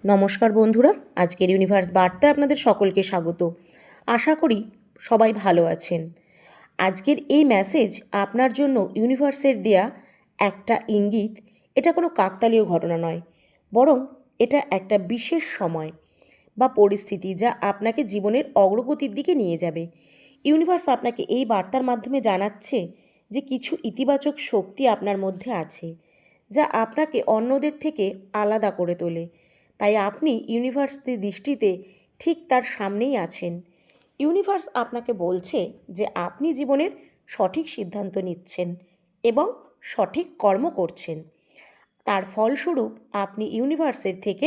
নমস্কার বন্ধুরা, আজকের ইউনিভার্স বার্তায় আপনাদের সকলকে স্বাগত। আশা করি সবাই ভালো আছেন। আজকের এই মেসেজ আপনার জন্য ইউনিভার্সের দেয়া একটা ইঙ্গিত। এটা কোনো কাকতালীয় ঘটনা নয়, বরং এটা একটা বিশেষ সময় বা পরিস্থিতি যা আপনাকে জীবনের অগ্রগতির দিকে নিয়ে যাবে। ইউনিভার্স আপনাকে এই বার্তার মাধ্যমে জানাচ্ছে যে কিছু ইতিবাচক শক্তি আপনার মধ্যে আছে, যা আপনাকে অন্যদের থেকে আলাদা করে তোলে। তাই আপনি ইউনিভার্সের দৃষ্টিতে ঠিক তার সামনেই আছেন। ইউনিভার্স আপনাকে বলছে যে আপনি জীবনের সঠিক সিদ্ধান্ত নিচ্ছেন এবং সঠিক কর্ম করছেন। তার ফলস্বরূপ আপনি ইউনিভার্সের থেকে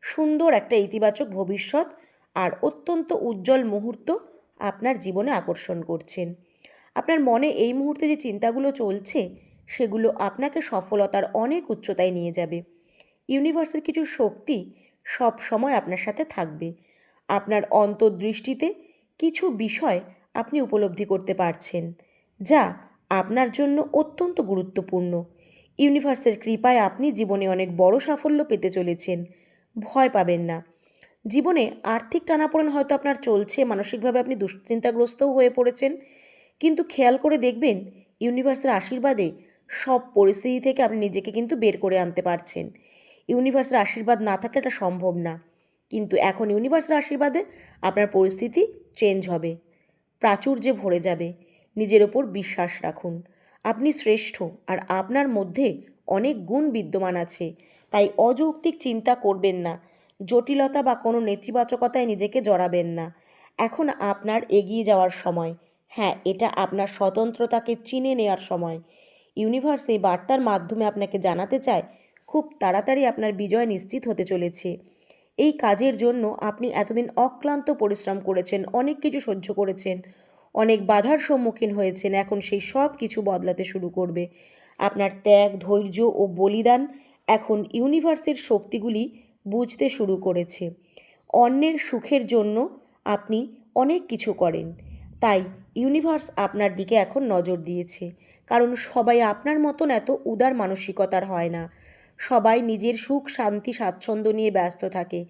সুন্দর একটা ইতিবাচক ভবিষ্যৎ আর অত্যন্ত উজ্জ্বল মুহূর্ত আপনার জীবনে আকর্ষণ করছেন। আপনার মনে এই মুহূর্তে যে চিন্তাগুলো চলছে সেগুলো আপনাকে সফলতার অনেক উচ্চতায় নিয়ে যাবে। ইউনিভার্সের কিছু শক্তি সব সময় আপনার সাথে থাকবে। আপনার অন্তর্দৃষ্টিতে কিছু বিষয় আপনি উপলব্ধি করতে পারছেন, যা আপনার জন্য অত্যন্ত গুরুত্বপূর্ণ। ইউনিভার্সের কৃপায় আপনি জীবনে অনেক বড় সাফল্য পেতে চলেছেন। ভয় পাবেন না। জীবনে আর্থিক টানাপোড়েন হয়তো আপনার চলছে, মানসিকভাবে আপনি দুশ্চিন্তাগ্রস্তও হয়ে পড়েছেন, কিন্তু খেয়াল করে দেখবেন ইউনিভার্সের আশীর্বাদে সব পরিস্থিতি থেকে আপনি নিজেকে কিন্তু বের করে আনতে পারছেন। ইউনিভার্সের আশীর্বাদ না থাকলে এটা সম্ভব না, কিন্তু এখন ইউনিভার্সের আশীর্বাদে আপনার পরিস্থিতি চেঞ্জ হবে, প্রাচুর্যে ভরে যাবে। নিজের ওপর বিশ্বাস রাখুন। আপনি শ্রেষ্ঠ আর আপনার মধ্যে অনেক গুণ বিদ্যমান আছে। তাই অযৌক্তিক চিন্তা করবেন না, জটিলতা বা কোনো নেতিবাচকতায় নিজেকে জড়াবেন না। এখন আপনার এগিয়ে যাওয়ার সময়। হ্যাঁ, এটা আপনার স্বতন্ত্রতাকে চিনে নেওয়ার সময়। ইউনিভার্স এই বার্তার মাধ্যমে আপনাকে জানাতে চায় খুব তাড়াতাড়ি আপনার বিজয় নিশ্চিত হতে চলেছে। এই কাজের জন্য আপনি এতদিন অক্লান্ত পরিশ্রম করেছেন, অনেক কিছু সহ্য করেছেন, অনেক বাধার সম্মুখীন হয়েছেন। এখন সেই সব কিছু বদলাতে শুরু করবে। আপনার ত্যাগ, ধৈর্য ও বলিদান এখন ইউনিভার্সের শক্তিগুলি বুঝতে শুরু করেছে। অন্যের সুখের জন্য আপনি অনেক কিছু করেন, তাই ইউনিভার্স আপনার দিকে এখন নজর দিয়েছে। কারণ সবাই আপনার মতন এত উদার মানসিকতার হয় না। সবাই নিজের সুখ, শান্তি, স্বাচ্ছন্দ্য নিয়ে ব্যস্ত থাকে,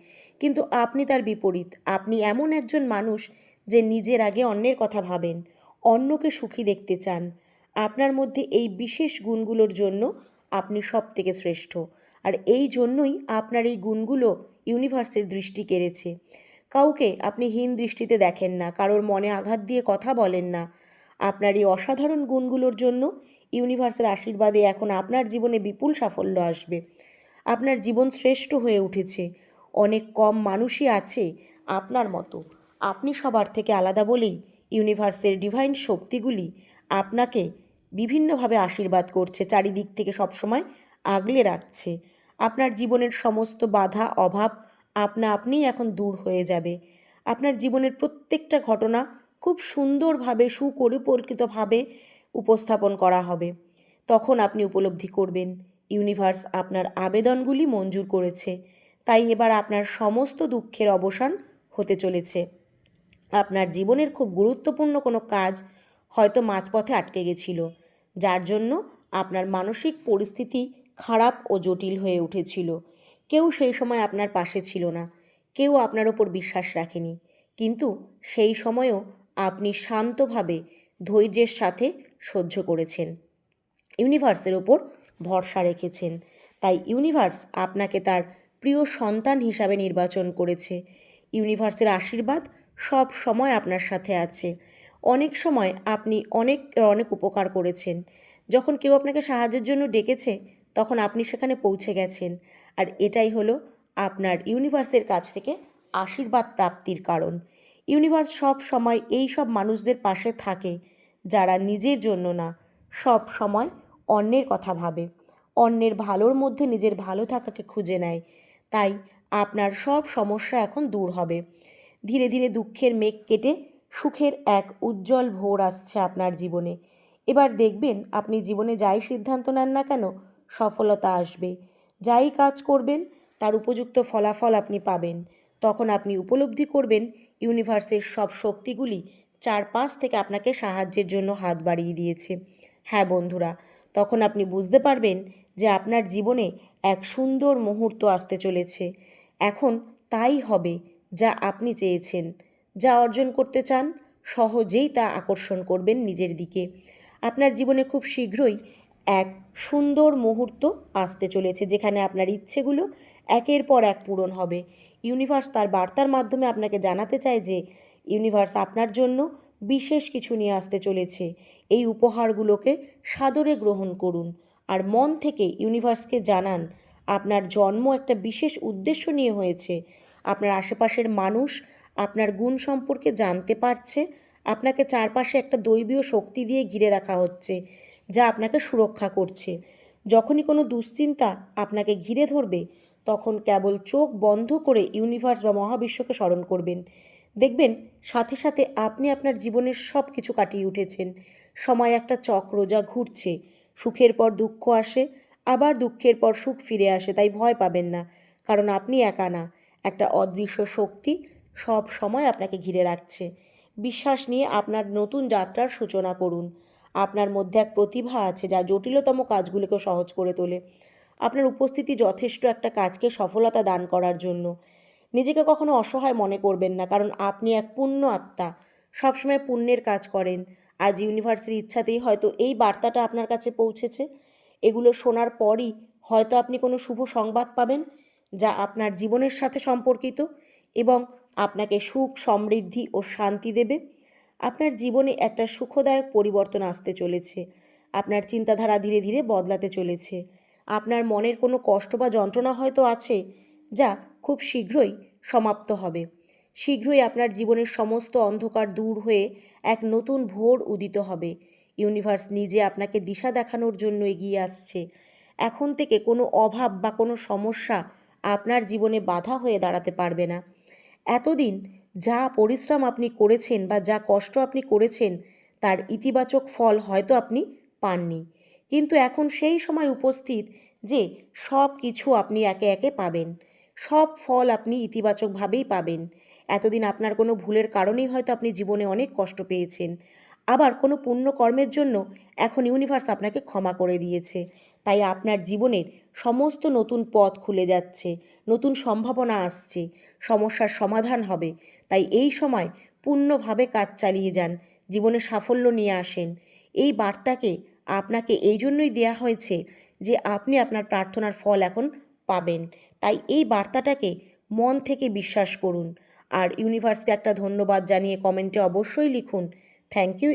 কিন্তু আপনি তার বিপরীত। আপনি এমন একজন মানুষ যে নিজের আগে অন্যের কথা ভাবেন, অন্যকে সুখী দেখতে চান। আপনার মধ্যে এই বিশেষ গুণগুলোর জন্য আপনি সব থেকে শ্রেষ্ঠ, আর এই জন্যই আপনার এই গুণগুলো ইউনিভার্সের দৃষ্টি কেড়েছে। কাউকে আপনি হীন দৃষ্টিতে দেখেন না, কারোর মনে আঘাত দিয়ে কথা বলেন না। আপনার এই অসাধারণ গুণগুলোর জন্য ইউনিভার্সের আশীর্বাদে এখন আপনার জীবনে বিপুল সাফল্য আসবে। আপনার জীবন শ্রেষ্ঠ হয়ে উঠেছে। অনেক কম মানুষই আছে আপনার মতো। আপনি সবার থেকে আলাদা বলেই ইউনিভার্সের ডিভাইন শক্তিগুলি আপনাকে বিভিন্নভাবে আশীর্বাদ করছে, চারিদিক থেকে সবসময় আগলে রাখছে। আপনার জীবনের সমস্ত বাধা, অভাব আপনা আপনিই এখন দূর হয়ে যাবে। আপনার জীবনের প্রত্যেকটা ঘটনা খুব সুন্দরভাবে, সুপরিকল্পিতভাবে উপস্থাপন করা হবে। তখন আপনি উপলব্ধি করবেন ইউনিভার্স আপনার আবেদনগুলি মঞ্জুর করেছে। তাই এবার আপনার সমস্ত দুঃখের অবসান হতে চলেছে। আপনার জীবনের খুব গুরুত্বপূর্ণ কোনো কাজ হয়তো মাঝপথে আটকে গেছিল, যার জন্য আপনার মানসিক পরিস্থিতি খারাপ ও জটিল হয়ে উঠেছিল। কেউ সেই সময় আপনার পাশে ছিল না, কেউ আপনার ওপর বিশ্বাস রাখেনি, কিন্তু সেই সময়ও আপনি শান্তভাবে, ধৈর্যের সাথে সহ্য করেছেন, ইউনিভার্সের ওপর ভরসা রেখেছেন। তাই ইউনিভার্স আপনাকে তার প্রিয় সন্তান হিসাবে নির্বাচন করেছে। ইউনিভার্সের আশীর্বাদ সব সময় আপনার সাথে আছে। অনেক সময় আপনি অনেক অনেক উপকার করেছেন। যখন কেউ আপনাকে সাহায্যের জন্য ডেকেছে, তখন আপনি সেখানে পৌঁছে গেছেন। আর এটাই হলো আপনার ইউনিভার্সের কাছ থেকে আশীর্বাদ প্রাপ্তির কারণ। ইউনিভার্স সব সময় এই সব মানুষদের পাশে থাকে যারা নিজের জন্য না, সব সময় অন্যের কথা ভাবে, অন্যের ভালোর মধ্যে নিজের ভালো থাকাকে খুঁজে নেয়। তাই আপনার সব সমস্যা এখন দূর হবে। ধীরে ধীরে দুঃখের মেঘ কেটে সুখের এক উজ্জ্বল ভোর আসছে আপনার জীবনে। এবার দেখবেন আপনি জীবনে যাই সিদ্ধান্ত নেন না কেন, সফলতা আসবে। যাই কাজ করবেন তার উপযুক্ত ফলাফল আপনি পাবেন। তখন আপনি উপলব্ধি করবেন ইউনিভার্সের সব শক্তিগুলি চারপাশ থেকে আপনাকে সাহায্যের জন্য হাত বাড়িয়ে দিয়েছে। হ্যাঁ বন্ধুরা, তখন আপনি বুঝতে পারবেন যে আপনার জীবনে এক সুন্দর মুহূর্ত আসতে চলেছে। এখন তাই হবে যা আপনি চেয়েছেন। যা অর্জন করতে চান সহজেই তা আকর্ষণ করবেন নিজের দিকে। আপনার জীবনে খুব শীঘ্রই এক সুন্দর মুহূর্ত আসতে চলেছে যেখানে আপনার ইচ্ছেগুলো একের পর এক পূরণ হবে। ইউনিভার্স তার বার্তার মাধ্যমে আপনাকে জানাতে চায় যে ইউনিভার্স আপনার জন্য বিশেষ কিছু নিয়ে আসতে চলেছে। এই উপহারগুলোকে সাদরে গ্রহণ করুন আর মন থেকে ইউনিভার্সকে জানান আপনার জন্ম একটা বিশেষ উদ্দেশ্য নিয়ে হয়েছে। আপনার আশেপাশের মানুষ আপনার গুণ সম্পর্কে জানতে পারছে। আপনাকে চারপাশে একটা দৈবীয় শক্তি দিয়ে ঘিরে রাখা হচ্ছে যা আপনাকে সুরক্ষা করছে। যখনই কোনো দুশ্চিন্তা আপনাকে ঘিরে ধরবে তখন কেবল চোখ বন্ধ করে ইউনিভার্স বা মহাবিশ্বকে স্মরণ করবেন। দেখবেন সাথে সাথে আপনি আপনার জীবনের সব কিছু কাটিয়ে উঠেছেন। সময় একটা চক্র যা ঘুরছে। সুখের পর দুঃখ আসে, আবার দুঃখের পর সুখ ফিরে আসে। তাই ভয় পাবেন না, কারণ আপনি একা না। একটা অদৃশ্য শক্তি সব সময় আপনাকে ঘিরে রাখছে। বিশ্বাস নিয়ে আপনার নতুন যাত্রার সূচনা করুন। আপনার মধ্যে এক প্রতিভা আছে যা জটিলতম কাজগুলোকে সহজ করে তোলে। আপনার উপস্থিতি যথেষ্ট একটা কাজকে সফলতা দান করার জন্য। নিজেকে কখনো অসহায় মনে করবেন না, কারণ আপনি এক পুণ্য আত্মা, সবসময় পুণ্যের কাজ করেন। আজ ইউনিভার্সের ইচ্ছাতেই হয়তো এই বার্তাটা আপনার কাছে পৌঁছেছে। এগুলো শোনার পরই হয়তো আপনি কোনো শুভ সংবাদ পাবেন যা আপনার জীবনের সাথে সম্পর্কিত এবং আপনাকে সুখ, সমৃদ্ধি ও শান্তি দেবে। আপনার জীবনে একটা সুখদায়ক পরিবর্তন আসতে চলেছে। আপনার চিন্তাধারা ধীরে ধীরে বদলাতে চলেছে। আপনার মনের কোনো কষ্ট বা যন্ত্রণা হয়তো আছে যা খুব শীঘ্রই সমাপ্ত হবে। শীঘ্রই আপনার জীবনের সমস্ত অন্ধকার দূর হয়ে এক নতুন ভোর উদিত হবে। ইউনিভার্স নিজে আপনাকে দিশা দেখানোর জন্য এগিয়ে আসছে। এখন থেকে কোনো অভাব বা কোনো সমস্যা আপনার জীবনে বাধা হয়ে দাঁড়াতে পারবে না। এতদিন যা পরিশ্রম আপনি করেছেন বা যা কষ্ট আপনি করেছেন তার ইতিবাচক ফল হয়তো আপনি পাননি, কিন্তু এখন সেই সময় উপস্থিত যে সব কিছু আপনি একে একে পাবেন। সব ফল আপনি ইতিবাচকভাবেই পাবেন। এতদিন আপনার কোনো ভুলের কারণেই হয়তো আপনি জীবনে অনেক কষ্ট পেয়েছেন। আবার কোনো পুণ্যকর্মের জন্য এখন ইউনিভার্স আপনাকে ক্ষমা করে দিয়েছে। তাই আপনার জীবনের সমস্ত নতুন পথ খুলে যাচ্ছে, নতুন সম্ভাবনা আসছে, সমস্যার সমাধান হবে। তাই এই সময় পূর্ণভাবে কাজ চালিয়ে যান, জীবনে সাফল্য নিয়ে আসেন। এই বার্তাকে আপনাকে এই জন্যই দেয়া হয়েছে যে আপনি আপনার প্রার্থনার ফল এখন পাবেন। তাই এই বার্তাটাকে মন থেকে বিশ্বাস করুন আর ইউনিভার্সকে একটা ধন্যবাদ জানিয়ে কমেন্টে অবশ্যই লিখুন, থ্যাংক ইউ।